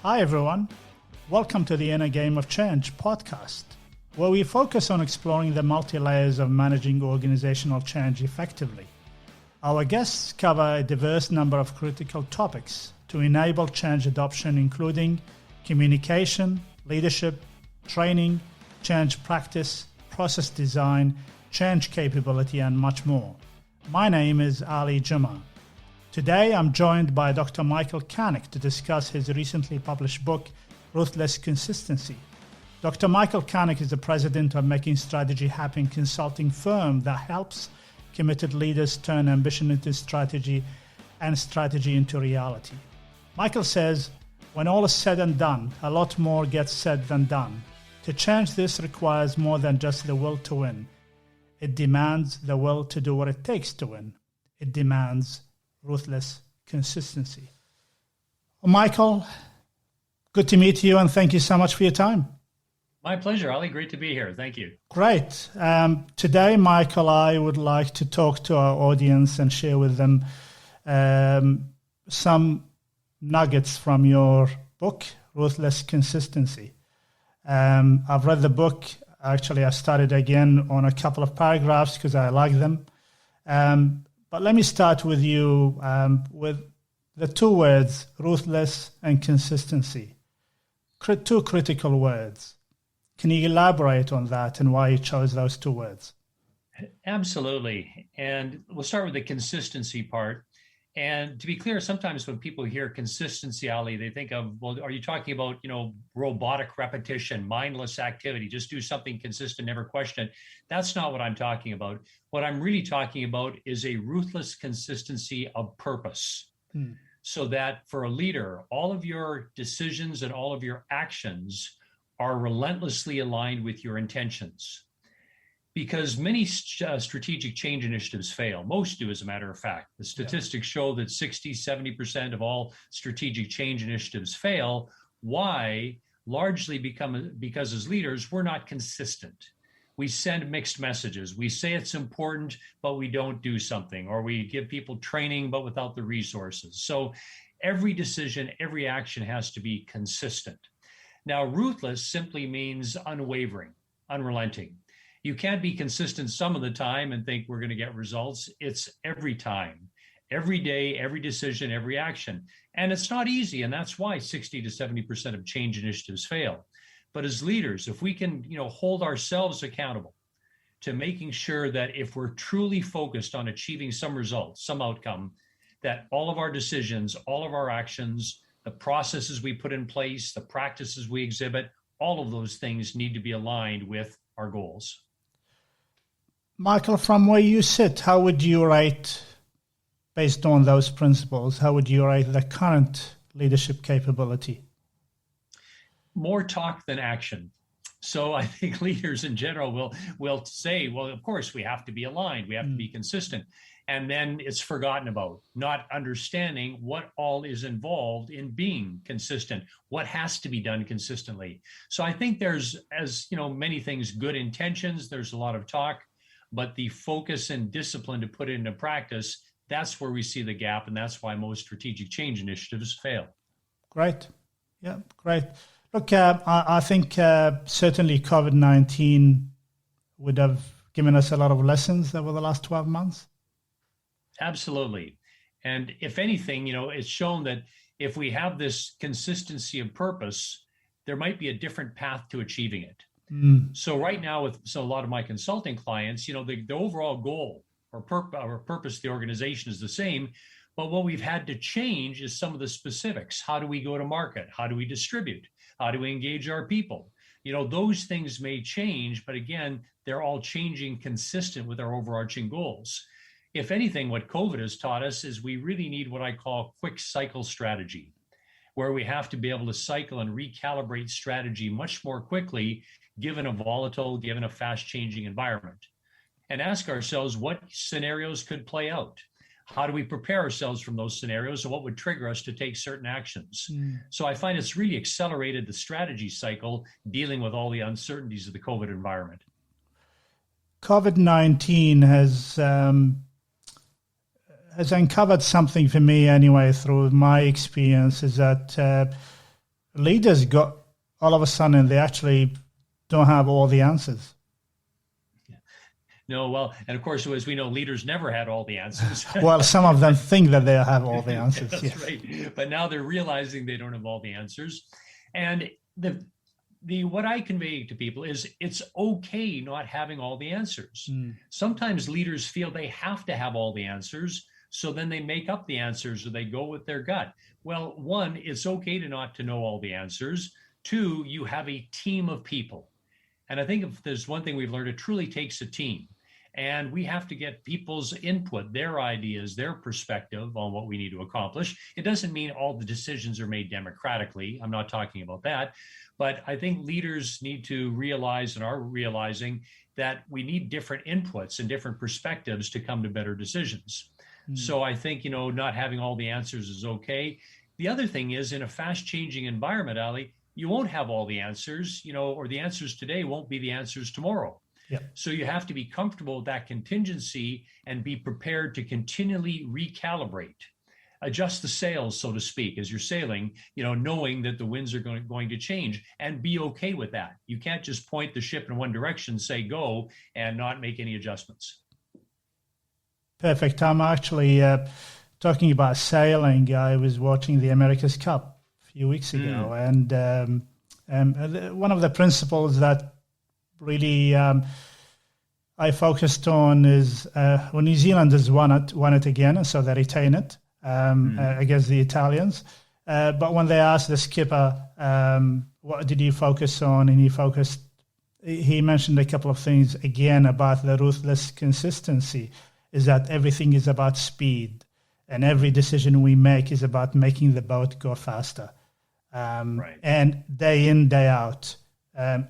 Hi everyone, welcome to the Inner Game of Change podcast, where we focus on exploring the multi-layers of managing organizational change effectively. Our guests cover a diverse number of critical topics to enable change adoption, including communication, leadership, training, change practice, process design, change capability, and much more. My name is Ali Juma. Today, I'm joined by Dr. Michael Canic to discuss his recently published book, Ruthless Consistency. Dr. Michael Canic is the president of Making Strategy Happen consulting firm that helps committed leaders turn ambition into strategy and strategy into reality. Michael says, when all is said and done, a lot more gets said than done. To change this requires more than just the will to win. It demands the will to do what it takes to win. It demands ruthless consistency. Michael, good to meet you and thank you so much for your time. My pleasure, Ali. Great to be here. Thank you. Great. Today, Michael, I would like to talk to our audience and share with them some nuggets from your book, Ruthless Consistency. I've read the book. Actually, I started again on a couple of paragraphs because I like them. But let me start with you with the two words, ruthless and consistency. Two critical words. Can you elaborate on that and why you chose those two words? Absolutely. And we'll start with the consistency part. And to be clear, sometimes when people hear consistency, Ali, they think of, well, are you talking about, robotic repetition, mindless activity, just do something consistent, never question it? That's not what I'm talking about. What I'm really talking about is a ruthless consistency of purpose. So that for a leader, all of your decisions and all of your actions are relentlessly aligned with your intentions. Because many strategic change initiatives fail. Most do, as a matter of fact. The statistics show that 60, 70% of all strategic change initiatives fail. Why? Largely because as leaders, we're not consistent. We send mixed messages. We say it's important, but we don't do something. Or we give people training, but without the resources. So every decision, every action has to be consistent. Now, ruthless simply means unwavering, unrelenting. You can't be consistent some of the time and think we're going to get results. It's every time, every day, every decision, every action. And it's not easy. And that's why 60 to 70% of change initiatives fail. But as leaders, if we can, hold ourselves accountable to making sure that if we're truly focused on achieving some results, some outcome, that all of our decisions, all of our actions, the processes we put in place, the practices we exhibit, all of those things need to be aligned with our goals. Michael, from where you sit, how would you rate, based on those principles, how would you rate the current leadership capability? More talk than action. So I think leaders in general will say, well, of course, we have to be aligned. We have to be consistent. And then it's forgotten about, not understanding what all is involved in being consistent, what has to be done consistently. So I think there's, as many things, good intentions. There's a lot of talk. But the focus and discipline to put it into practice, that's where we see the gap, and that's why most strategic change initiatives fail. Great. Yeah, great. Look, I think certainly COVID-19 would have given us a lot of lessons over the last 12 months. Absolutely. And if anything, it's shown that if we have this consistency of purpose, there might be a different path to achieving it. So right now, with a lot of my consulting clients, the overall goal or purpose of the organization is the same, but what we've had to change is some of the specifics. How do we go to market? How do we distribute? How do we engage our people? Those things may change, but again, they're all changing consistent with our overarching goals. If anything, what COVID has taught us is we really need what I call quick cycle strategy, where we have to be able to cycle and recalibrate strategy much more quickly, given a fast-changing environment, and ask ourselves what scenarios could play out. How do we prepare ourselves from those scenarios, and what would trigger us to take certain actions? So I find it's really accelerated the strategy cycle, dealing with all the uncertainties of the COVID environment. COVID-19 has uncovered something for me anyway, through my experience, is that leaders got all of a sudden they actually don't have all the answers. No, well, and of course, as we know, leaders never had all the answers. Well, some of them think that they have all the answers. That's yes. right. But now they're realizing they don't have all the answers. And the what I convey to people is it's okay not having all the answers. Sometimes leaders feel they have to have all the answers, so then they make up the answers or they go with their gut. Well, one, it's okay to not to know all the answers. Two, you have a team of people. And I think if there's one thing we've learned, it truly takes a team. And we have to get people's input, their ideas, their perspective on what we need to accomplish. It doesn't mean all the decisions are made democratically. I'm not talking about that. But I think leaders need to realize and are realizing that we need different inputs and different perspectives to come to better decisions. So I think, not having all the answers is okay. The other thing is, in a fast changing environment, Ali, you won't have all the answers, or the answers today won't be the answers tomorrow. Yeah. So you have to be comfortable with that contingency and be prepared to continually recalibrate, adjust the sails, so to speak, as you're sailing, knowing that the winds are going to change, and be okay with that. You can't just point the ship in one direction, say go, and not make any adjustments. Perfect. I'm actually talking about sailing. I was watching the America's Cup a few weeks ago, and one of the principles that really I focused on is when New Zealanders won it again, so they retain it against the Italians. But when they asked the skipper, what did you focus on? And he mentioned a couple of things again about the ruthless consistency, is that everything is about speed and every decision we make is about making the boat go faster. Right. And day in, day out,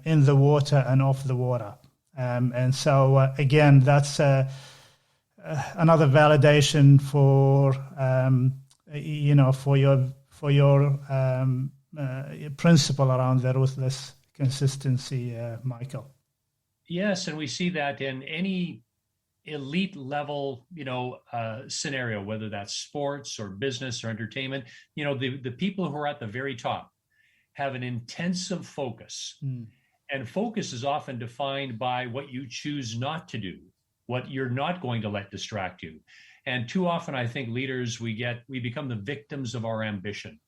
in the water and off the water. And so, again, that's another validation for, for your principle around the ruthless consistency, Michael. Yes, and we see that in any elite level, scenario, whether that's sports or business or entertainment. The people who are at the very top have an intensive focus. And focus is often defined by what you choose not to do, what you're not going to let distract you. And too often, I think leaders, we become the victims of our ambition.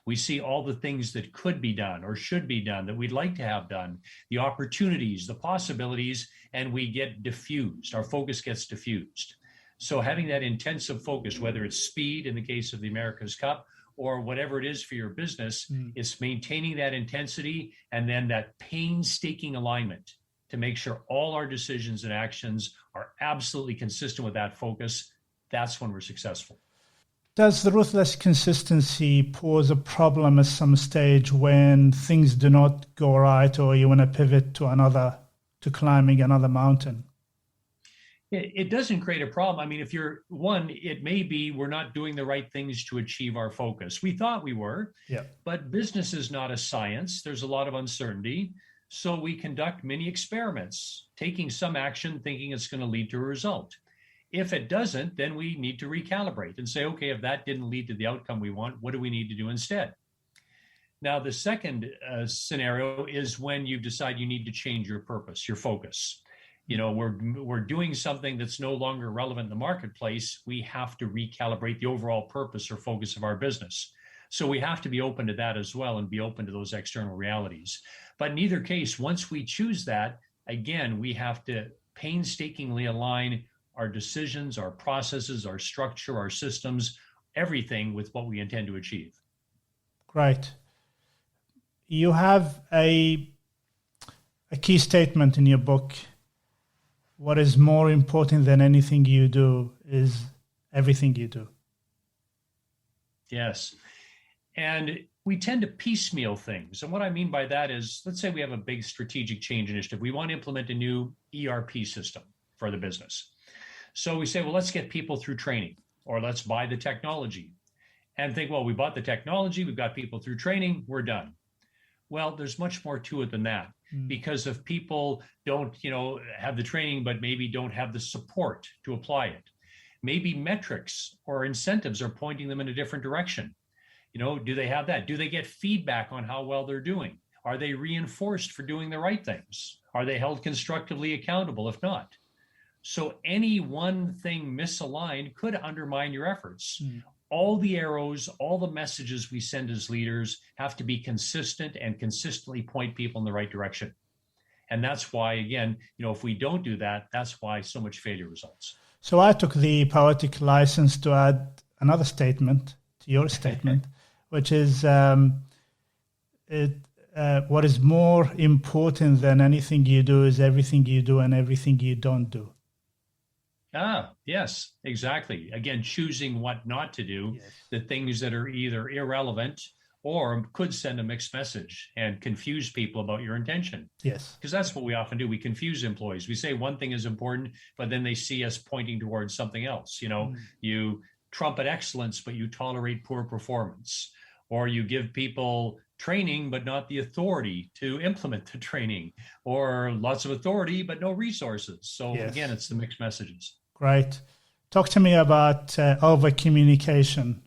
We see all the things that could be done or should be done that we'd like to have done, the opportunities, the possibilities, and we get diffused. Our focus gets diffused. So having that intensive focus, whether it's speed in the case of the America's Cup or whatever it is for your business, is maintaining that intensity and then that painstaking alignment to make sure all our decisions and actions are absolutely consistent with that focus. That's when we're successful. Does the ruthless consistency pose a problem at some stage when things do not go right or you want to pivot to climbing another mountain? It doesn't create a problem. I mean, it may be we're not doing the right things to achieve our focus. We thought we were, but business is not a science. There's a lot of uncertainty. So we conduct many experiments, taking some action, thinking it's going to lead to a result. If it doesn't, then we need to recalibrate and say, okay, if that didn't lead to the outcome we want, what do we need to do instead? Now, the second scenario is when you decide you need to change your purpose, your focus. We're doing something that's no longer relevant in the marketplace. We have to recalibrate the overall purpose or focus of our business. So we have to be open to that as well and be open to those external realities. But in either case, once we choose that, again, we have to painstakingly align our decisions, our processes, our structure, our systems, everything with what we intend to achieve. Great. You have a key statement in your book. What is more important than anything you do is everything you do. Yes. And we tend to piecemeal things. And what I mean by that is, let's say we have a big strategic change initiative. We want to implement a new ERP system for the business. So we say, well, let's get people through training, or let's buy the technology and think, well, we bought the technology, we've got people through training, we're done. Well, there's much more to it than that, because if people don't, have the training, but maybe don't have the support to apply it, maybe metrics or incentives are pointing them in a different direction. Do they have that? Do they get feedback on how well they're doing? Are they reinforced for doing the right things? Are they held constructively accountable if not? So any one thing misaligned could undermine your efforts. All the arrows, all the messages we send as leaders have to be consistent and consistently point people in the right direction. And that's why, again, if we don't do that, that's why so much failure results. So I took the poetic license to add another statement to your statement, which is what is more important than anything you do is everything you do and everything you don't do. Yes, exactly. Again, choosing what not to do, the things that are either irrelevant or could send a mixed message and confuse people about your intention. Yes. Because that's what we often do. We confuse employees. We say one thing is important, but then they see us pointing towards something else. You trumpet excellence, but you tolerate poor performance. Or you give people training, but not the authority to implement the training. Or lots of authority, but no resources. So again, it's the mixed messages. Great. Talk to me about over-communication.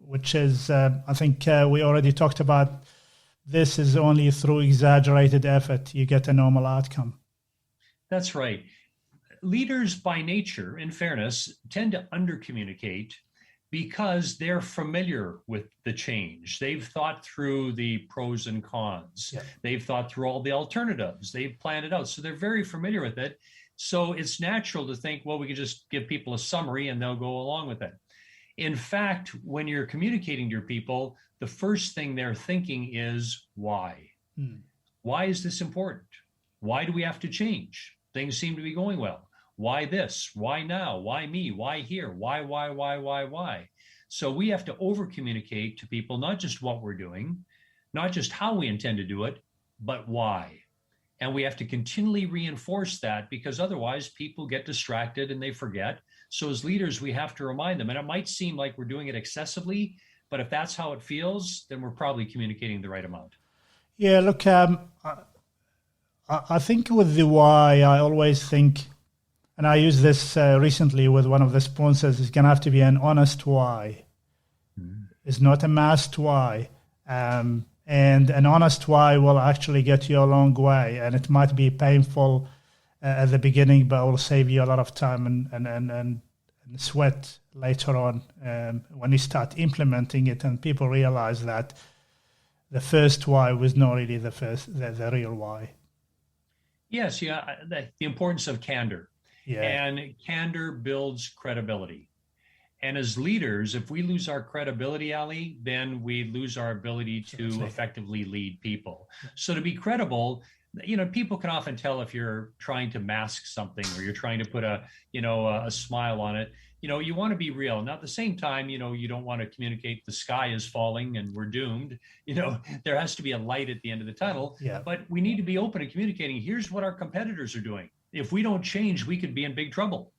Which is, I think we already talked about, this is only through exaggerated effort you get a normal outcome. That's right. Leaders by nature, in fairness, tend to under-communicate because they're familiar with the change. They've thought through the pros and cons. Yeah. They've thought through all the alternatives. They've planned it out. So they're very familiar with it. So it's natural to think, well, we can just give people a summary and they'll go along with it. In fact, when you're communicating to your people, the first thing they're thinking is why? Why is this important? Why do we have to change? Things seem to be going well. Why this? Why now? Why me? Why here? Why? So we have to over communicate to people, not just what we're doing, not just how we intend to do it, but why. And we have to continually reinforce that because otherwise people get distracted and they forget. So as leaders, we have to remind them, and it might seem like we're doing it excessively, but if that's how it feels, then we're probably communicating the right amount. Yeah, look, I think with the why, I always think, and I used this recently with one of the sponsors, it's going to have to be an honest why. It's not a masked why. And an honest why will actually get you a long way. And it might be painful at the beginning, but will save you a lot of time and sweat later on when you start implementing it and people realize that the first why was not really the real why. Yes, the importance of candor. Yeah. And candor builds credibility. And as leaders, if we lose our credibility, Ali, then we lose our ability to effectively lead people. So to be credible, people can often tell if you're trying to mask something or you're trying to put a smile on it. You want to be real. And at the same time, you don't want to communicate the sky is falling and we're doomed. There has to be a light at the end of the tunnel. Yeah. But we need to be open and communicating. Here's what our competitors are doing. If we don't change, we could be in big trouble.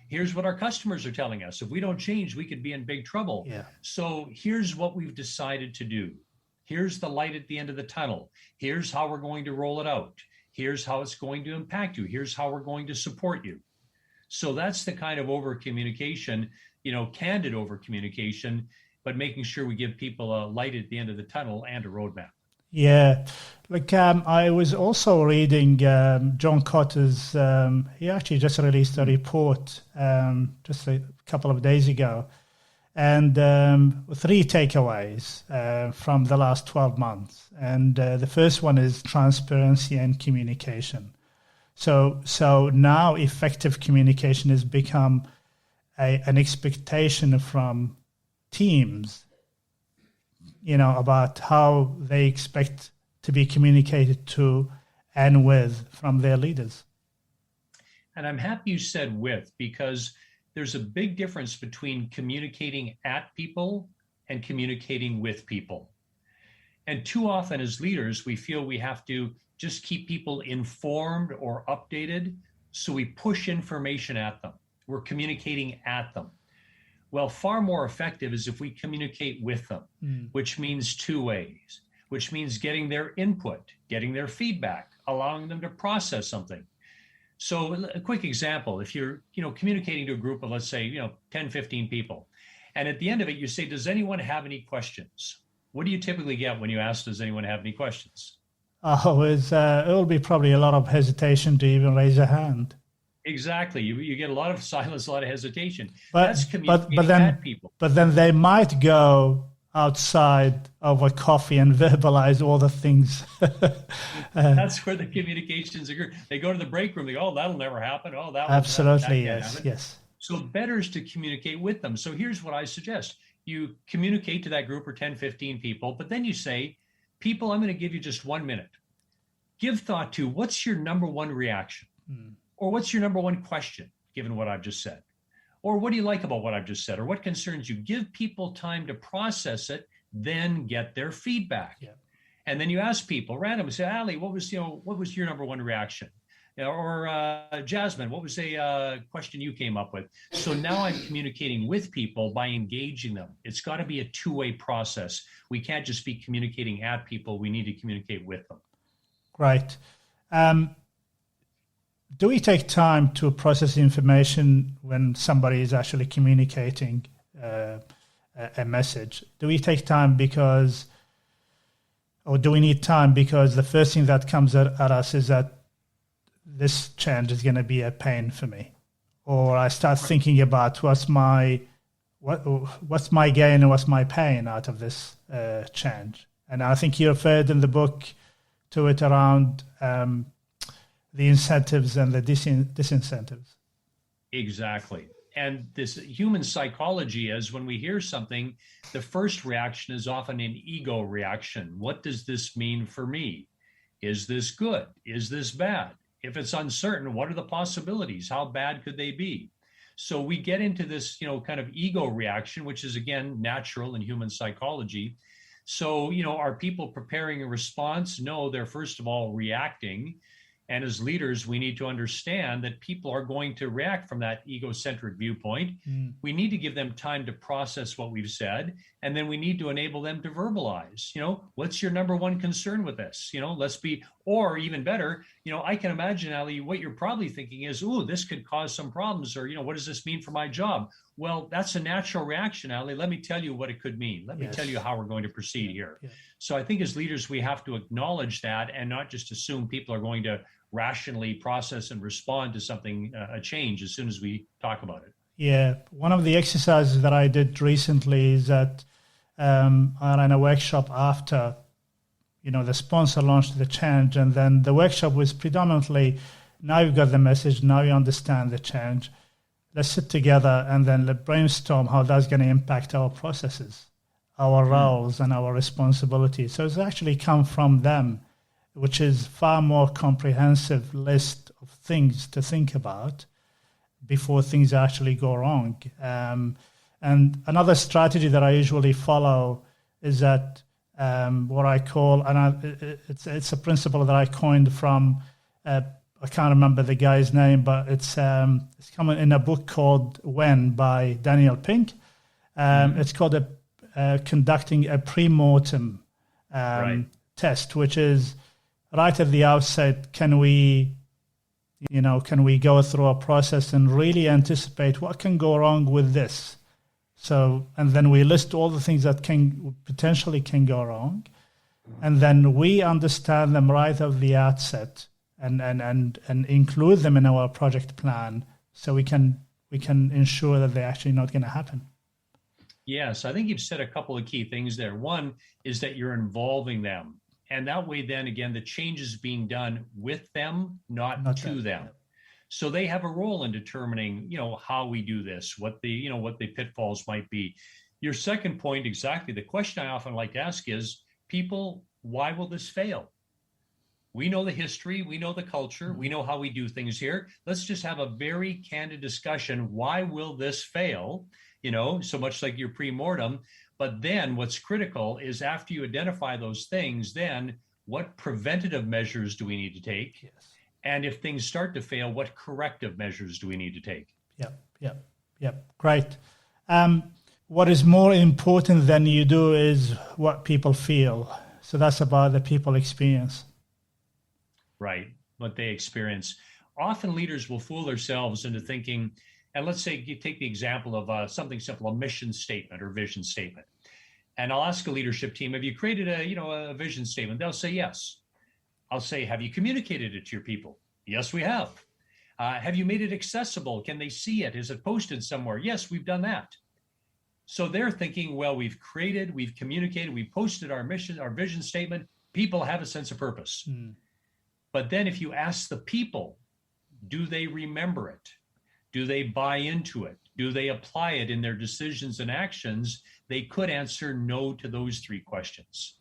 Here's what our customers are telling us. If we don't change, we could be in big trouble. Yeah. So here's what we've decided to do. Here's the light at the end of the tunnel. Here's how we're going to roll it out. Here's how it's going to impact you. Here's how we're going to support you. So that's the kind of over communication, candid over communication, but making sure we give people a light at the end of the tunnel and a roadmap. Yeah. I was also reading John Cotter's, he actually just released a report just a couple of days ago, and 3 takeaways from the last 12 months. And the first one is transparency and communication. So now effective communication has become an expectation from teams, about how they expect to be communicated to and with from their leaders. And I'm happy you said with, because there's a big difference between communicating at people and communicating with people. And too often as leaders, we feel we have to just keep people informed or updated. So we push information at them. We're communicating at them. Well, far more effective is if we communicate with them, which means 2 ways, which means getting their input, getting their feedback, allowing them to process something. So a quick example, if you're, communicating to a group of, let's say, 10, 15 people, And at the end of it, you say, does anyone have any questions? What do you typically get when you ask, does anyone have any questions? Oh, it'll be probably a lot of hesitation to even raise a hand. Exactly. You get a lot of silence, a lot of hesitation. But, That's communicating at people. But then they might go outside over coffee and verbalize all the things. That's where the communications occur. They go to the break room. They go, oh, that'll never happen. Oh, that absolutely, that yes, yes. So better is to communicate with them. So here's what I suggest. You communicate to that group or 10, 15 people, but then you say, people, I'm going to give you just 1 minute. Give thought to what's your number one reaction? Or what's your number one question, given what I've just said? Or what do you like about what I've just said? Or what concerns you? Give people time to process it, then get their feedback. Yeah. And then you ask people randomly, say, Ali, what was your number one reaction? Or Jasmine, what was a question you came up with? So now I'm communicating with people by engaging them. It's got to be a two-way process. We can't just be communicating at people. We need to communicate with them. Right. Do we take time to process information when somebody is actually communicating a message? Do we take time or do we need time because the first thing that comes at us is that this change is going to be a pain for me? Or I start thinking about what's my gain and what's my pain out of this change? And I think you referred in the book to it around the incentives and the disincentives. Exactly. And this human psychology is when we hear something, the first reaction is often an ego reaction. What does this mean for me? Is this good? Is this bad? If it's uncertain, what are the possibilities? How bad could they be? So we get into this, kind of ego reaction, which is, again, natural in human psychology. So, are people preparing a response? No, they're first of all reacting. And as leaders, we need to understand that people are going to react from that egocentric viewpoint. We need to give them time to process what we've said. And then we need to enable them to verbalize, what's your number one concern with this? Or even better, I can imagine, Ali, what you're probably thinking is, this could cause some problems, or, what does this mean for my job? Well, that's a natural reaction, Ali. Let me tell you what it could mean. Let me tell you how we're going to proceed here. Yeah. So I think as leaders, we have to acknowledge that and not just assume people are going to rationally process and respond to something, a change, as soon as we talk about it. Yeah. One of the exercises that I did recently is that I ran a workshop after, the sponsor launched the change. And then the workshop was predominantly, now you've got the message, now you understand the change. Let's sit together and then let's brainstorm how that's going to impact our processes, our roles and our responsibilities. So it's actually come from them, which is far more comprehensive list of things to think about before things actually go wrong. And another strategy that I usually follow is that what I call, and it's a principle that I coined from, I can't remember the guy's name, but it's coming in a book called When by Daniel Pink. It's called conducting a pre-mortem test, which is right at the outset, can we go through a process and really anticipate what can go wrong with this? So, and then we list all the things that potentially can go wrong. And then we understand them right at the outset and include them in our project plan so we can ensure that they're actually not going to happen. Yes, I think you've said a couple of key things there. One is that you're involving them. And that way, then again, the change is being done with them, not to them. So they have a role in determining, how we do this, what the pitfalls might be. Your second point, exactly. The question I often like to ask is, people, why will this fail? We know the history, we know the culture, we know how we do things here. Let's just have a very candid discussion. Why will this fail? So much like your pre-mortem. But then what's critical is after you identify those things, then what preventative measures do we need to take? Yes. And if things start to fail, what corrective measures do we need to take? Yep. Great. What is more important than you do is what people feel. So that's about the people experience. Right, what they experience. Often leaders will fool themselves into thinking, And let's say you take the example of something simple, a mission statement or vision statement. And I'll ask a leadership team, have you created a vision statement? They'll say yes. I'll say, have you communicated it to your people? Yes, we have. Have you made it accessible? Can they see it? Is it posted somewhere? Yes, we've done that. So they're thinking, well, we've created, we've communicated, we've posted our mission, our vision statement. People have a sense of purpose. But then if you ask the people, do they remember it? Do they buy into it? Do they apply it in their decisions and actions? They could answer no to those three questions.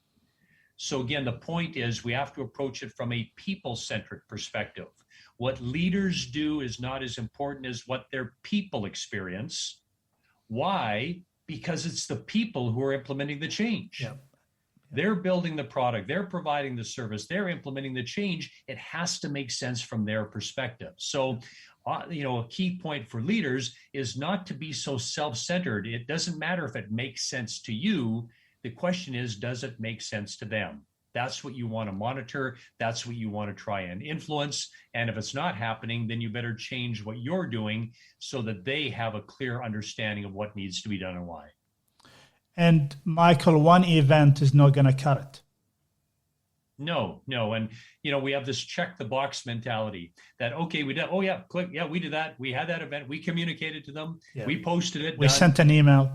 So again, the point is we have to approach it from a people-centric perspective. What leaders do is not as important as what their people experience. Why? Because it's the people who are implementing the change. Yeah. They're building the product, they're providing the service, they're implementing the change. It has to make sense from their perspective. So, a key point for leaders is not to be so self-centered. It doesn't matter if it makes sense to you. The question is, does it make sense to them? That's what you want to monitor. That's what you want to try and influence. And if it's not happening, then you better change what you're doing so that they have a clear understanding of what needs to be done and why. And Michael, one event is not going to cut it. No. And, we have this check the box mentality that, okay, we did, oh yeah, click. Yeah, we did that. We had that event. We communicated to them. Yeah. We posted it. We sent an email.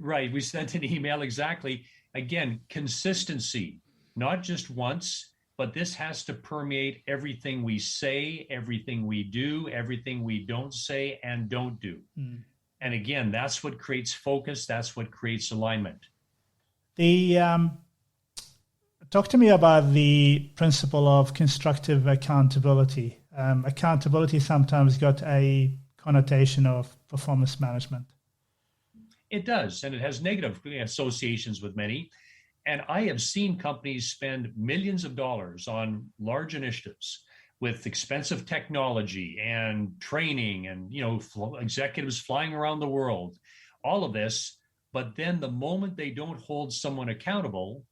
Right. We sent an email. Exactly. Again, consistency, not just once, but this has to permeate everything we say, everything we do, everything we don't say and don't do. And again, that's what creates focus. That's what creates alignment. Talk to me about the principle of constructive accountability. Accountability sometimes got a connotation of performance management. It does, and it has negative associations with many. And I have seen companies spend millions of dollars on large initiatives with expensive technology and training and, executives flying around the world, all of this. But then the moment they don't hold someone accountable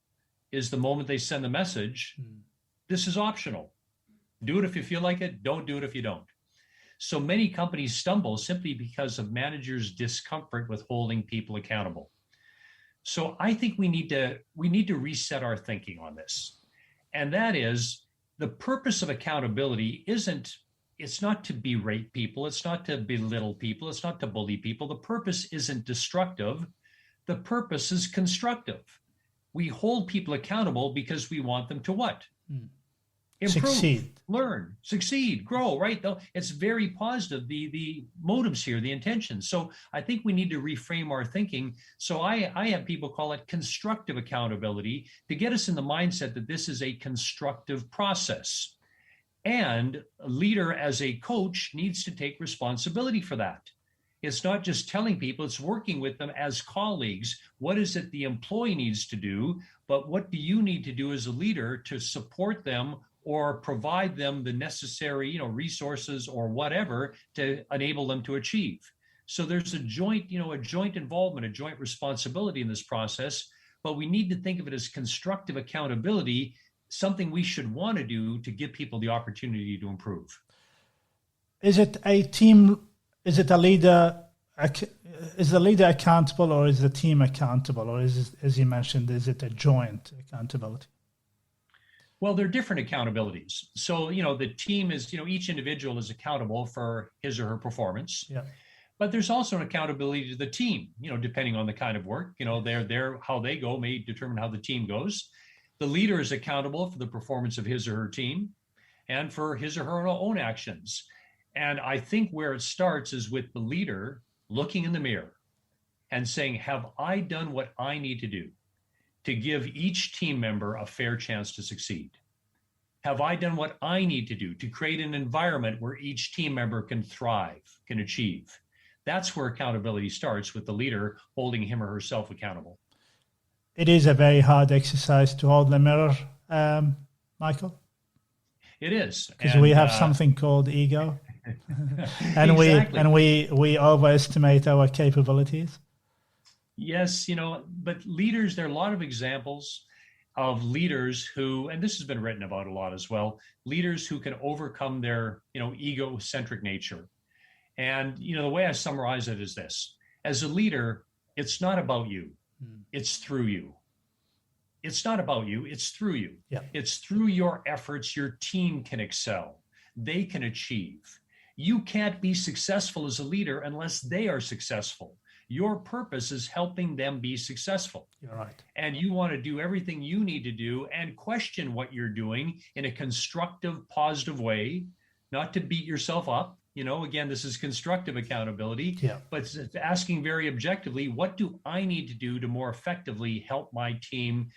is the moment they send the message, this is optional. Do it if you feel like it. Don't do it if you don't. So many companies stumble simply because of managers' discomfort with holding people accountable. So I think we need to reset our thinking on this. And that is, the purpose of accountability it's not to berate people. It's not to belittle people. It's not to bully people. The purpose isn't destructive. The purpose is constructive. We hold people accountable because we want them to what? Improve, succeed, learn, succeed, grow, right? It's very positive, the motives here, the intentions. So I think we need to reframe our thinking. So I have people call it constructive accountability to get us in the mindset that this is a constructive process. And a leader as a coach needs to take responsibility for that. It's not just telling people, it's working with them as colleagues. What is it the employee needs to do? But what do you need to do as a leader to support them or provide them the necessary, resources or whatever to enable them to achieve? So there's a joint involvement, a joint responsibility in this process, but we need to think of it as constructive accountability, something we should want to do to give people the opportunity to improve. Is it a team? Is it a leader? Is the leader accountable, or is the team accountable, or is it, as you mentioned, is it a joint accountability? Well, they're different accountabilities. So, the team is, each individual is accountable for his or her performance. Yeah. But there's also an accountability to the team, depending on the kind of work. How they go may determine how the team goes. The leader is accountable for the performance of his or her team and for his or her own actions. And I think where it starts is with the leader looking in the mirror and saying, have I done what I need to do to give each team member a fair chance to succeed? Have I done what I need to do to create an environment where each team member can thrive, can achieve? That's where accountability starts, with the leader holding him or herself accountable. It is a very hard exercise to hold the mirror, Michael. It is. Because we have something called ego. And exactly. we overestimate our capabilities. Yes, but leaders, there are a lot of examples of leaders who, and this has been written about a lot as well, leaders who can overcome their, egocentric nature And, the way I summarize it is this: as a leader, it's not about you, it's through you. It's not about you, it's through you. Yeah. It's through your efforts your team can excel, they can achieve. You can't be successful as a leader unless they are successful. Your purpose is helping them be successful. You're right. And you want to do everything you need to do and question what you're doing in a constructive, positive way, not to beat yourself up. Again, this is constructive accountability, but asking very objectively, what do I need to do to more effectively help my team,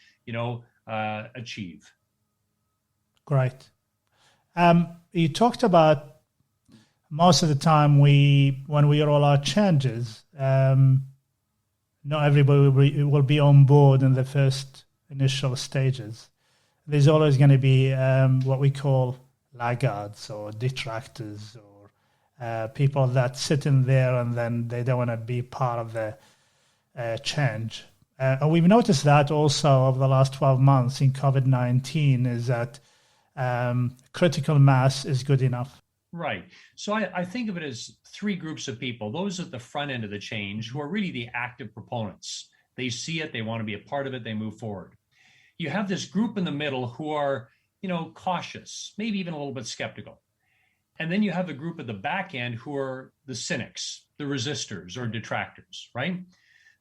achieve? Great. You talked about most of the time when we roll out changes, not everybody will be on board in the first initial stages. There's always going to be what we call laggards or detractors or people that sit in there and then they don't want to be part of the change. And we've noticed that also over the last 12 months in COVID-19 is that critical mass is good enough. Right. So I think of it as three groups of people. Those at the front end of the change who are really the active proponents. They see it, they want to be a part of it, they move forward. You have this group in the middle who are, cautious, maybe even a little bit skeptical. And then you have a group at the back end who are the cynics, the resistors or detractors, right?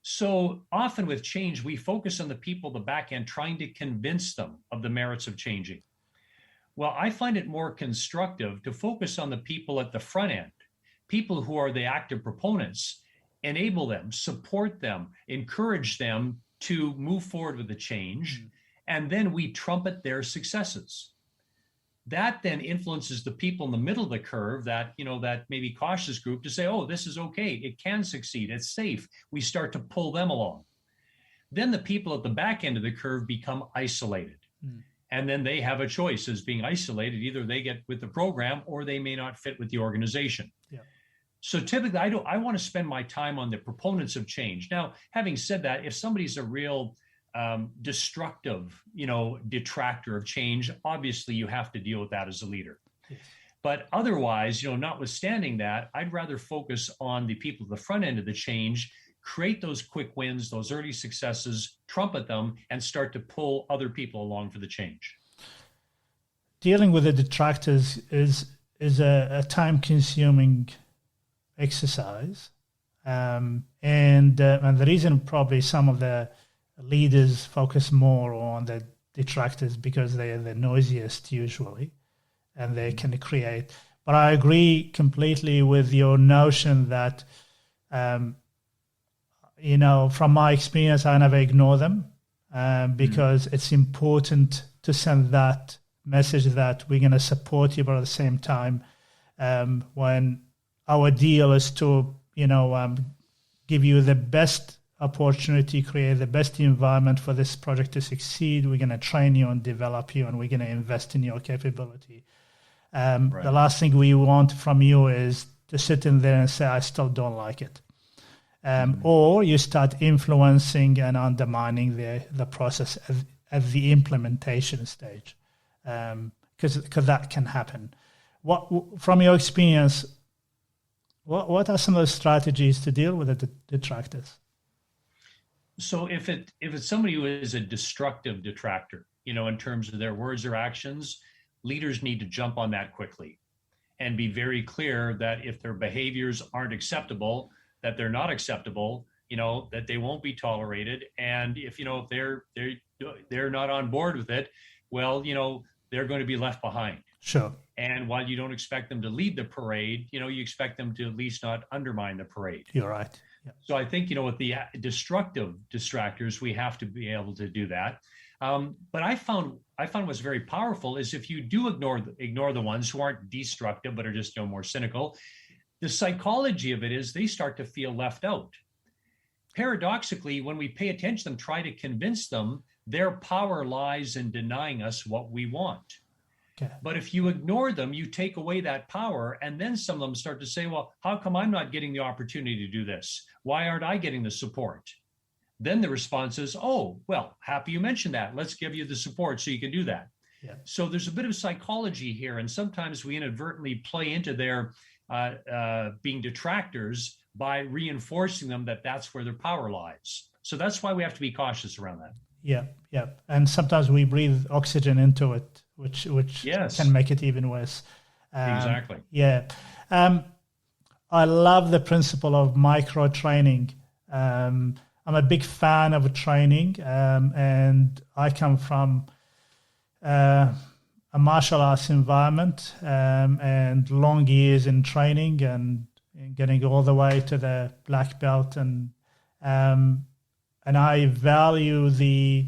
So often with change, we focus on the people at the back end trying to convince them of the merits of changing. Well, I find it more constructive to focus on the people at the front end, people who are the active proponents, enable them, support them, encourage them to move forward with the change, and then we trumpet their successes. That then influences the people in the middle of the curve, that maybe cautious group, to say, oh, this is okay, it can succeed, it's safe. We start to pull them along. Then the people at the back end of the curve become isolated. And then they have a choice as being isolated. Either they get with the program or they may not fit with the organization. Yeah. So typically I want to spend my time on the proponents of change. Now, having said that, if somebody's a real destructive, detractor of change, obviously you have to deal with that as a leader. Yes. But otherwise, notwithstanding that, I'd rather focus on the people at the front end of the change, create those quick wins, those early successes, trumpet them, and start to pull other people along for the change. Dealing with the detractors is a time-consuming exercise, and the reason probably some of the leaders focus more on the detractors because they are the noisiest usually, and they can create. But I agree completely with your notion that, from my experience, I never ignore them because it's important to send that message that we're going to support you, but at the same time, when our deal is to, give you the best opportunity, create the best environment for this project to succeed. We're going to train you and develop you, and we're going to invest in your capability. Right. The last thing we want from you is to sit in there and say, I still don't like it. Or you start influencing and undermining the process at the implementation stage, because that can happen. From your experience, what are some of the strategies to deal with the detractors? So if it's somebody who is a destructive detractor, in terms of their words or actions, leaders need to jump on that quickly and be very clear that if their behaviors aren't acceptable, that they're not acceptable, that they won't be tolerated. And if they're not on board with it, well, they're going to be left behind. Sure. And while you don't expect them to lead the parade, you expect them to at least not undermine the parade. You're right. Yeah. So I think, with the destructive distractors, we have to be able to do that. But I found what's very powerful is if you do ignore the ones who aren't destructive, but are just more cynical, the psychology of it is they start to feel left out. Paradoxically, when we pay attention to them, try to convince them, their power lies in denying us what we want. Okay. But if you ignore them, you take away that power, and then some of them start to say, well, how come I'm not getting the opportunity to do this? Why aren't I getting the support? Then the response is, oh, well, happy you mentioned that. Let's give you the support so you can do that. Yeah. So there's a bit of psychology here, and sometimes we inadvertently play into their being detractors by reinforcing them that that's where their power lies. So that's why we have to be cautious around that. Yeah, yeah. And sometimes we breathe oxygen into it, which Yes. can make it even worse. Exactly. Yeah. I love the principle of micro training. I'm a big fan of training, and I come from a martial arts environment and long years in training and getting all the way to the black belt, and I value the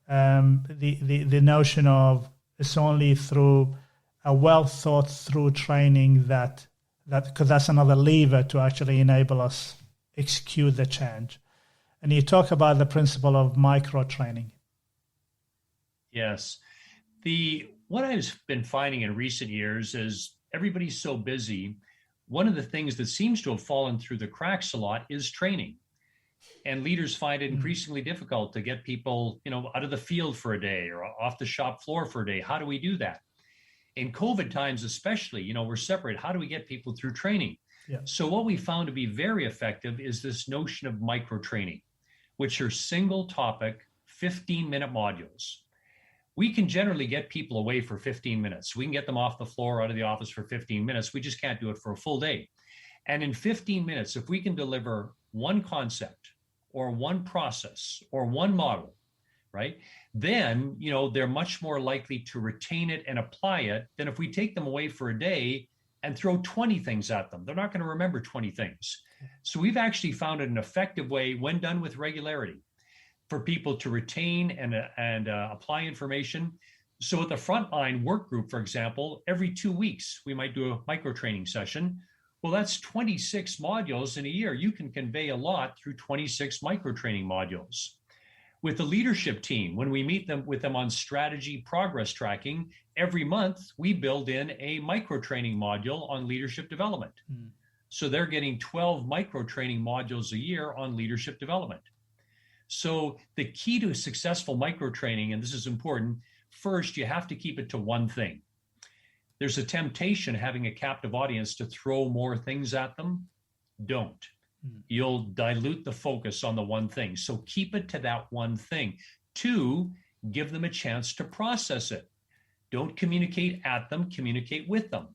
notion of it's only through a well thought through training that because that's another lever to actually enable us execute the change. And you talk about the principle of micro training. Yes. What I've been finding in recent years is everybody's so busy. One of the things that seems to have fallen through the cracks a lot is training. And leaders find it increasingly difficult to get people, out of the field for a day or off the shop floor for a day. How do we do that? In COVID times, especially, we're separate. How do we get people through training? Yeah. So what we found to be very effective is this notion of micro training, which are single topic, 15-minute modules. We can generally get people away for 15 minutes. We can get them off the floor, out of the office for 15 minutes. We just can't do it for a full day. And in 15 minutes, if we can deliver one concept or one process or one model, right, then, they're much more likely to retain it and apply it than if we take them away for a day and throw 20 things at them. They're not going to remember 20 things. So we've actually found it an effective way, when done with regularity, for people to retain and apply information. So at the frontline work group, for example, every 2 weeks, we might do a micro training session. Well, that's 26 modules in a year. You can convey a lot through 26 micro training modules. With the leadership team, when we meet with them on strategy progress tracking, every month we build in a micro training module on leadership development. So they're getting 12 micro training modules a year on leadership development. So the key to successful micro training, and this is important, first, you have to keep it to one thing. There's a temptation having a captive audience to throw more things at them. Don't. You'll dilute the focus on the one thing. So keep it to that one thing. 2, give them a chance to process it. Don't communicate at them, communicate with them.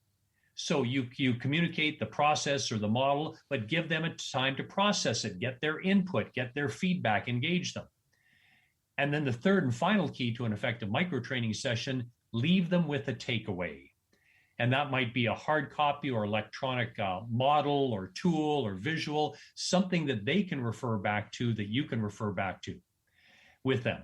So you communicate the process or the model, but give them a time to process it, get their input, get their feedback, engage them. And then the third and final key to an effective micro training session, leave them with a takeaway. And that might be a hard copy or electronic model or tool or visual, something that they can refer back to, that you can refer back to with them.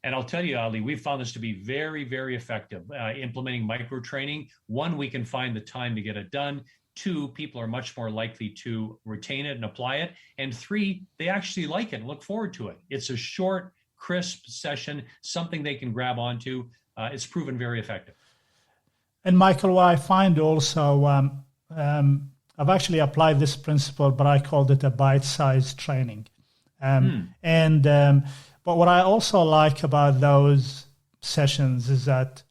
And I'll tell you, Ali, we've found this to be very, very effective implementing micro training. 1, we can find the time to get it done. 2, people are much more likely to retain it and apply it. And 3, they actually like it and look forward to it. It's a short, crisp session, something they can grab onto. It's proven very effective. And Michael, what I find also, I've actually applied this principle, but I called it a bite-sized training. But what I also like about those sessions is that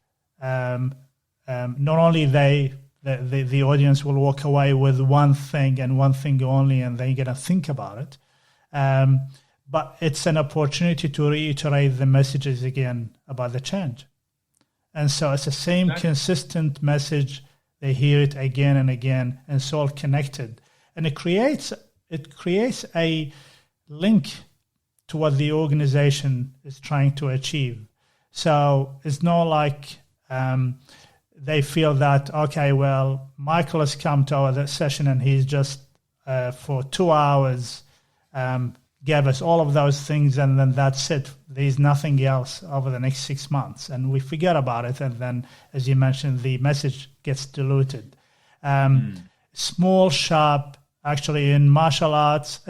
not only the audience will walk away with one thing and one thing only, and they're going to think about it, but it's an opportunity to reiterate the messages again about the change. And so it's the same consistent message. They hear it again and again, and it's all connected. And it creates a link to what the organization is trying to achieve. So it's not like they feel that, okay, well, Michael has come to our session and he's just for 2 hours gave us all of those things, and then that's it. There's nothing else over the next 6 months, and we forget about it. And then, as you mentioned, the message gets diluted. Small, sharp, actually in martial arts,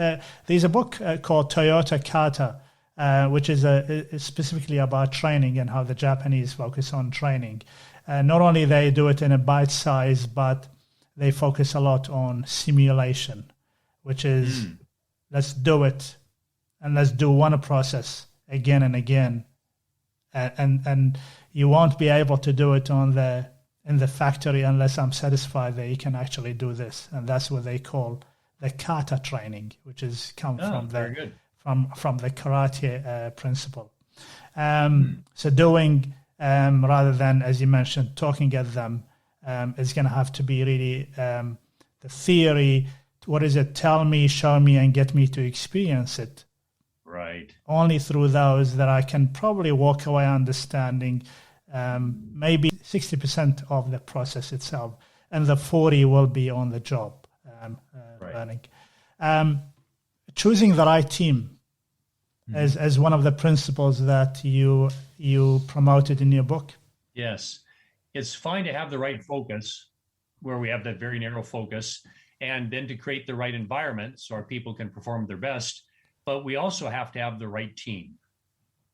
there's a book called Toyota Kata, which is specifically about training and how the Japanese focus on training. Not only they do it in a bite size, but they focus a lot on simulation, which is let's do it. And let's do one process again and again. And you won't be able to do it on the in the factory unless I'm satisfied that you can actually do this. And that's what they call the kata training, which is come from very good. from the karate principle. So doing rather than, as you mentioned, talking at them is going to have to be really the theory. What is it? Tell me, show me, and get me to experience it. Right. Only through those that I can probably walk away understanding maybe 60% of the process itself, and the 40 will be on the job learning. Choosing the right team as one of the principles that you promoted in your book. Yes. It's fine to have the right focus, where we have that very narrow focus, and then to create the right environment so our people can perform their best. But we also have to have the right team,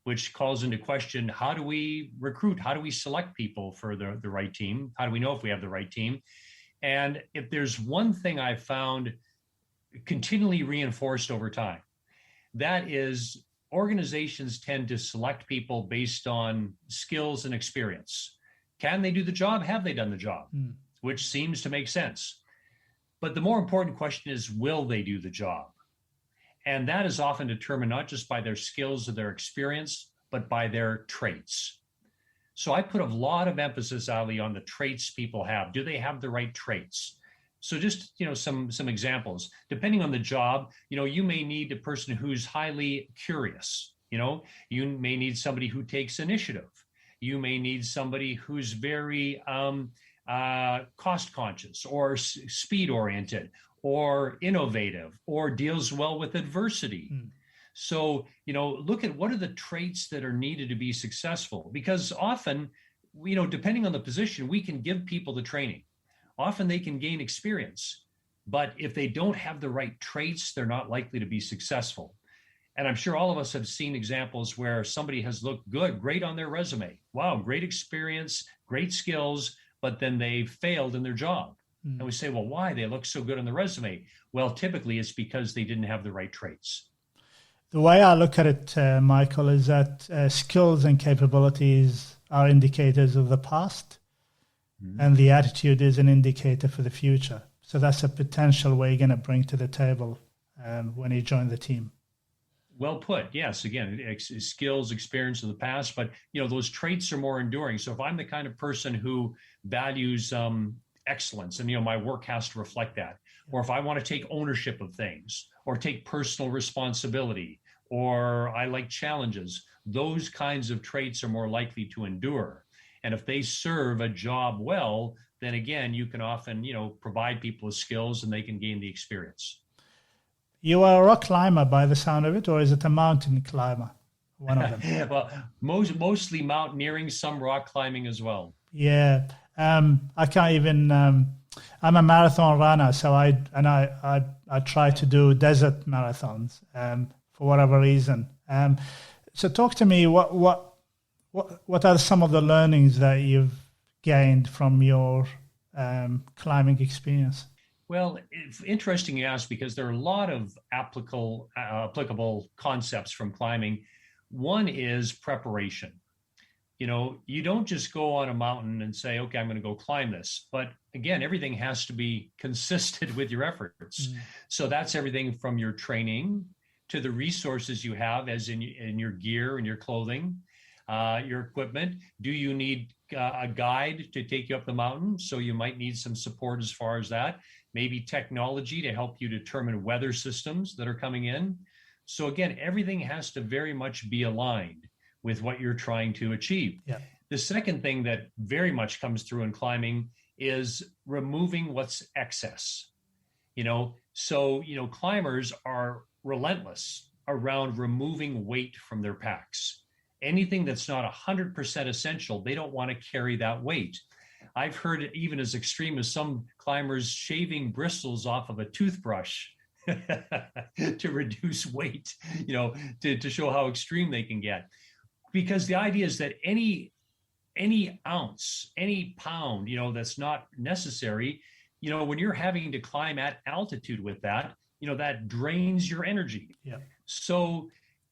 which calls into question, how do we recruit? How do we select people for the right team? How do we know if we have the right team? And if there's one thing I've found continually reinforced over time, that is organizations tend to select people based on skills and experience. Can they do the job? Have they done the job? Which seems to make sense. But the more important question is, will they do the job? And that is often determined not just by their skills or their experience, but by their traits. So I put a lot of emphasis, Ali, on the traits people have. Do they have the right traits? So just, some examples. Depending on the job, you may need a person who's highly curious. You may need somebody who takes initiative. You may need somebody who's very cost conscious or speed oriented or innovative or deals well with adversity. So, look at what are the traits that are needed to be successful, because often, depending on the position, we can give people the training. Often they can gain experience, but if they don't have the right traits, they're not likely to be successful. And I'm sure all of us have seen examples where somebody has looked great on their resume. Wow, great experience, great skills, but then they failed in their job. And we say, well, why? They look so good on the resume. Well, typically it's because they didn't have the right traits. The way I look at it, Michael, is that skills and capabilities are indicators of the past, and the attitude is an indicator for the future. So that's a potential way you're going to bring to the table when you join the team. Well put. Yes. Again, skills, experience of the past, but those traits are more enduring. So if I'm the kind of person who values excellence, and my work has to reflect that, or if I want to take ownership of things, or take personal responsibility, or I like challenges, those kinds of traits are more likely to endure. And if they serve a job well, then again, you can often provide people with skills and they can gain the experience. You are a rock climber by the sound of it, or is it a mountain climber? One of them. Well, mostly mountaineering, some rock climbing as well. Yeah. I can't even, I'm a marathon runner, so I try to do desert marathons for whatever reason. So talk to me, what are some of the learnings that you've gained from your climbing experience? Well, it's interesting you ask, because there are a lot of applicable concepts from climbing. One is preparation. You don't just go on a mountain and say, okay, I'm going to go climb this. But again, everything has to be consistent with your efforts. So that's everything from your training to the resources you have, as in your gear and your clothing, your equipment. Do you need a guide to take you up the mountain? So you might need some support as far as that. Maybe technology to help you determine weather systems that are coming in. So again, everything has to very much be aligned with what you're trying to achieve. Yeah. The second thing that very much comes through in climbing is removing what's excess. So climbers are relentless around removing weight from their packs. Anything that's not 100% essential, they don't want to carry that weight. I've heard it even as extreme as some climbers shaving bristles off of a toothbrush to reduce weight, to show how extreme they can get. Because the idea is that any ounce, any pound, that's not necessary, when you're having to climb at altitude with that, that drains your energy. Yeah. So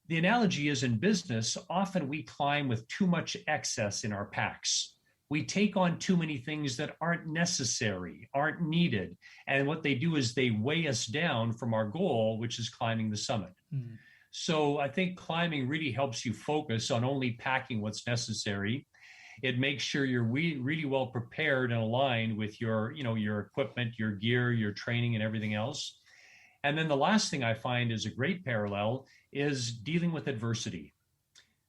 the analogy is, in business, often we climb with too much excess in our packs. we take on too many things that aren't necessary, aren't needed. And what they do is they weigh us down from our goal, which is climbing the summit. Mm. So I think climbing really helps you focus on only packing what's necessary. It makes sure you're really well prepared and aligned with your equipment, your gear, your training, and everything else. And then the last thing I find is a great parallel is dealing with adversity.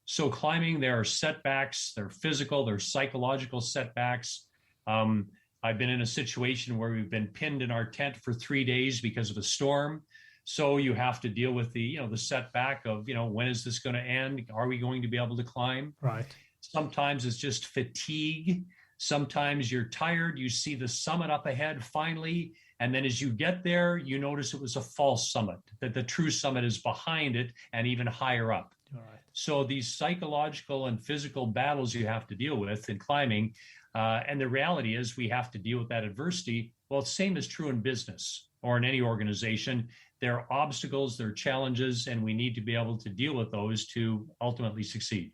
So climbing, there are setbacks, there are physical, there are psychological setbacks. I've been in a situation where we've been pinned in our tent for 3 days because of a storm. So you have to deal with the setback of, when is this going to end? Are we going to be able to climb? Right. Sometimes it's just fatigue. Sometimes you're tired. You see the summit up ahead finally. And then as you get there, you notice it was a false summit, that the true summit is behind it and even higher up. All right. So these psychological and physical battles you have to deal with in climbing. And the reality is we have to deal with that adversity. Well, the same is true in business or in any organization. There are obstacles, there are challenges, and we need to be able to deal with those to ultimately succeed.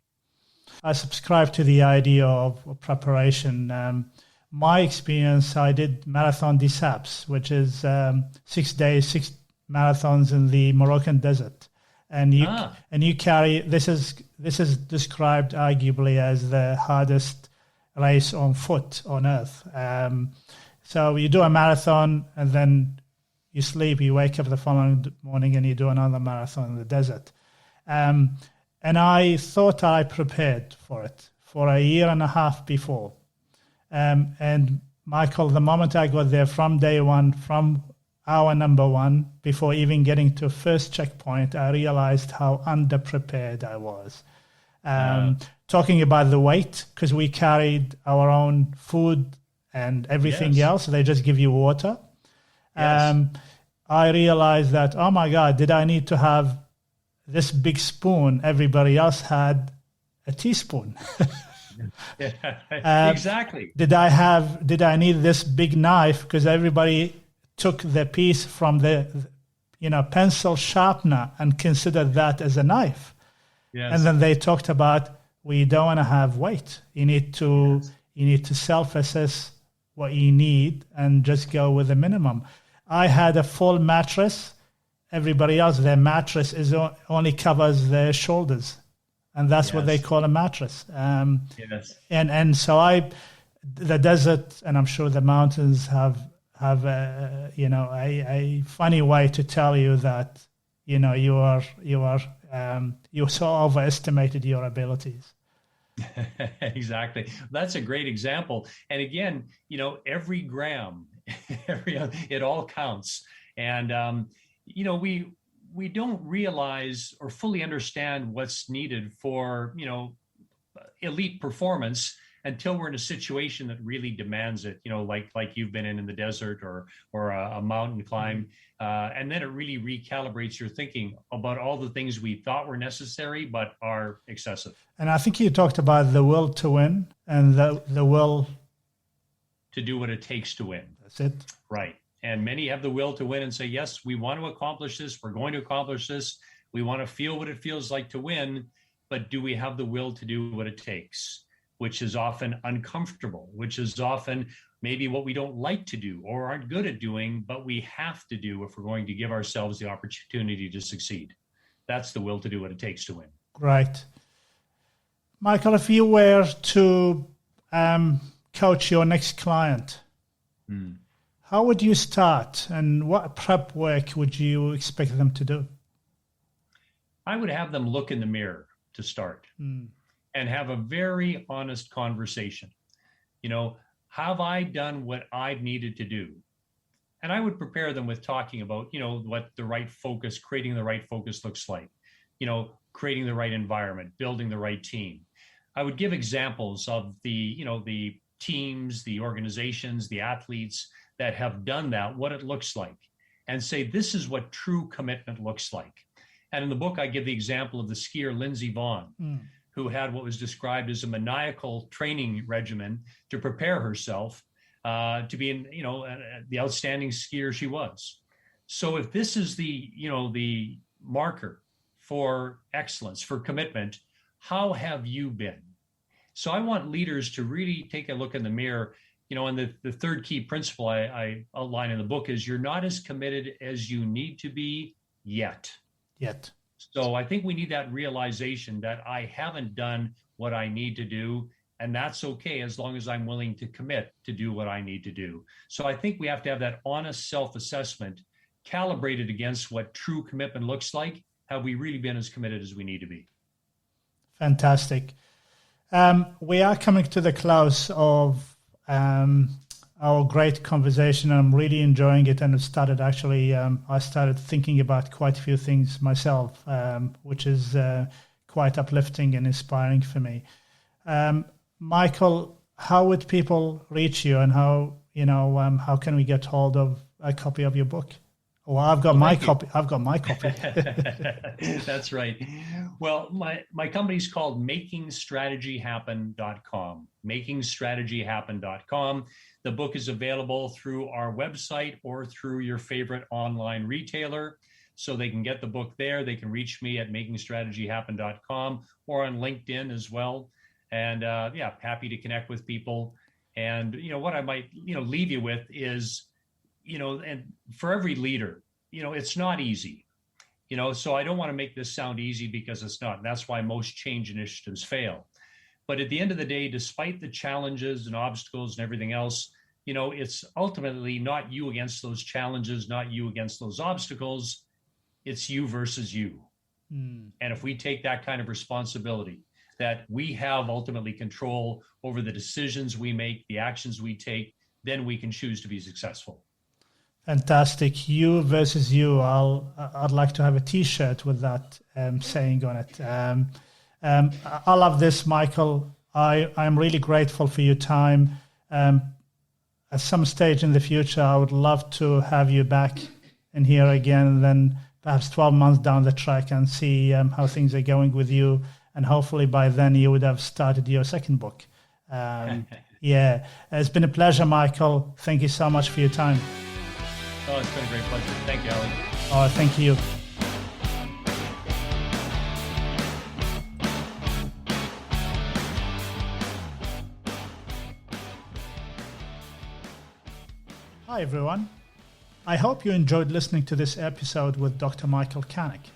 I subscribe to the idea of preparation. My experience, I did Marathon des Sables, which is 6 days, 6 marathons in the Moroccan desert. And you carry, this is described arguably as the hardest race on foot on earth. So you do a marathon and then you sleep, you wake up the following morning and you do another marathon in the desert. And I thought I prepared for it for a year and a half before. And Michael, the moment I got there from day one, from hour number one, before even getting to first checkpoint, I realized how underprepared I was. Talking about the weight, because we carried our own food and everything else. They just give you water. Yes. I realized that, oh my God, did I need to have this big spoon? Everybody else had a teaspoon. Exactly. Did I need this big knife? Because everybody took the piece from the pencil sharpener and considered that as a knife. Yes. And then they talked about, we don't want to have weight. You need to self-assess what you need and just go with the minimum. I had a full mattress. Everybody else, their mattress only covers their shoulders. And that's what they call a mattress. And so the desert, and I'm sure the mountains have a funny way to tell you that, you so overestimated your abilities. Exactly. That's a great example. And again, every gram, it all counts. And, we don't realize or fully understand what's needed for, elite performance until we're in a situation that really demands it, like you've been in the desert or a mountain climb. And then it really recalibrates your thinking about all the things we thought were necessary, but are excessive. And I think you talked about the will to win and the will to do what it takes to win. That's it. Right. And many have the will to win and say, yes, we want to accomplish this. We're going to accomplish this. We want to feel what it feels like to win. But do we have the will to do what it takes? Which is often uncomfortable, which is often maybe what we don't like to do or aren't good at doing, but we have to do if we're going to give ourselves the opportunity to succeed. That's the will to do what it takes to win. Right. Michael, if you were to coach your next client, how would you start and what prep work would you expect them to do? I would have them look in the mirror to start. And have a very honest conversation. Have I done what I've needed to do? And I would prepare them with talking about, what the right focus, creating the right focus looks like, creating the right environment, building the right team. I would give examples of the teams, the organizations, the athletes that have done that, what it looks like, and say, this is what true commitment looks like. And in the book, I give the example of the skier Lindsey Vonn, who had what was described as a maniacal training regimen to prepare herself to be the outstanding skier she was. So if this is the marker for excellence, for commitment, how have you been? So I want leaders to really take a look in the mirror. And the third key principle I outline in the book is you're not as committed as you need to be yet. So I think we need that realization that I haven't done what I need to do, and that's okay as long as I'm willing to commit to do what I need to do. So I think we have to have that honest self-assessment calibrated against what true commitment looks like. Have we really been as committed as we need to be? Fantastic. We are coming to the close of our great conversation. I'm really enjoying it, and I started thinking about quite a few things myself, which is quite uplifting and inspiring for me. Michael, how would people reach you, and how can we get hold of a copy of your book? Well, I've got my copy. That's right. Well, my company's called makingstrategyhappen.com. Makingstrategyhappen.com. The book is available through our website or through your favorite online retailer. So they can get the book there. They can reach me at makingstrategyhappen.com or on LinkedIn as well. And happy to connect with people. And what I might leave you with is, and for every leader, it's not easy, so I don't want to make this sound easy because it's not. And that's why most change initiatives fail. But at the end of the day, despite the challenges and obstacles and everything else, it's ultimately not you against those challenges, not you against those obstacles. It's you versus you. And if we take that kind of responsibility, that we have ultimately control over the decisions we make, the actions we take, then we can choose to be successful. Fantastic. You versus you. I'd like to have a T-shirt with that saying on it. I love this, Michael. I'm really grateful for your time. At some stage in the future, I would love to have you back in here again, and then perhaps 12 months down the track and see how things are going with you. And hopefully by then you would have started your second book. It's been a pleasure, Michael. Thank you so much for your time. Oh, it's been a great pleasure. Thank you, Ali. Oh, thank you. Hi, everyone. I hope you enjoyed listening to this episode with Dr. Michael Canic.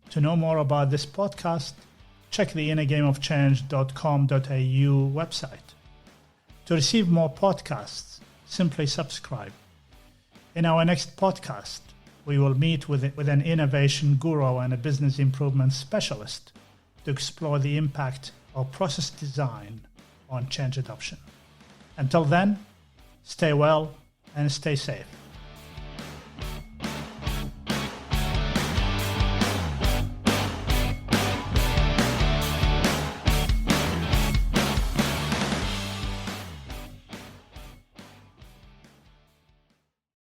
To know more about this podcast, check the innergameofchange.com.au website. To receive more podcasts, simply subscribe. In our next podcast, we will meet with an innovation guru and a business improvement specialist to explore the impact of process design on change adoption. Until then, stay well and stay safe.